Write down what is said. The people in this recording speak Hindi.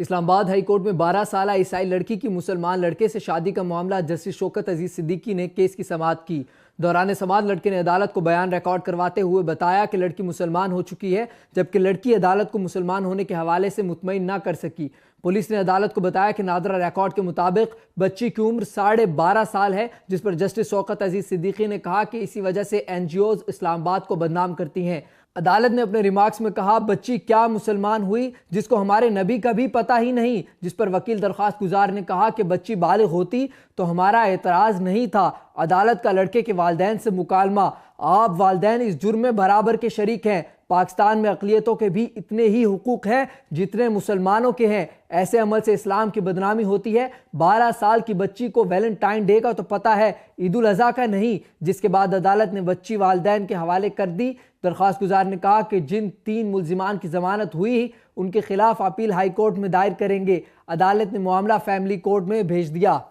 इस्लामाबाद हाई कोर्ट में 12 साल ईसाई लड़की की मुसलमान लड़के से शादी का मामला जस्टिस शौकत अजीज सिद्दीकी ने केस की समाअत की। दौरान समाअत लड़के ने अदालत को बयान रिकॉर्ड करवाते हुए बताया कि लड़की मुसलमान हो चुकी है, जबकि लड़की अदालत को मुसलमान होने के हवाले से मुतमईन ना कर सकी। पुलिस ने अदालत को बताया कि नादरा रिकॉर्ड के मुताबिक बच्ची की उम्र 12.5 साल है, जिस पर जस्टिस शौकत अजीज सिद्दीकी ने कहा कि इसी वजह से NGOs इस्लामाबाद को बदनाम करती हैं। अदालत ने अपने रिमार्क्स में कहा, बच्ची क्या मुसलमान हुई जिसको हमारे नबी का भी पता ही नहीं, जिस पर वकील दरख्वास्त गुजार ने कहा कि बच्ची बालिग होती तो हमारा एतराज नहीं था। अदालत का लड़के के वालिदैन से मुकालमा, आप वालिदैन इस जुर्म में बराबर के शरीक हैं। पाकिस्तान में अक़लियतों के भी इतने ही हुकूक हैं जितने मुसलमानों के हैं। ऐसे अमल से इस्लाम की बदनामी होती है। 12 साल की बच्ची को वैलेंटाइन डे का तो पता है, ईद उल अज़हा का नहीं। जिसके बाद अदालत ने बच्ची वालिदैन के हवाले कर दी। दरख्वास्त गुजार ने कहा कि जिन 3 मुल्जिमान की जमानत हुई उनके खिलाफ अपील हाई कोर्ट में दायर करेंगे। अदालत ने मामला फैमिली कोर्ट में भेज दिया।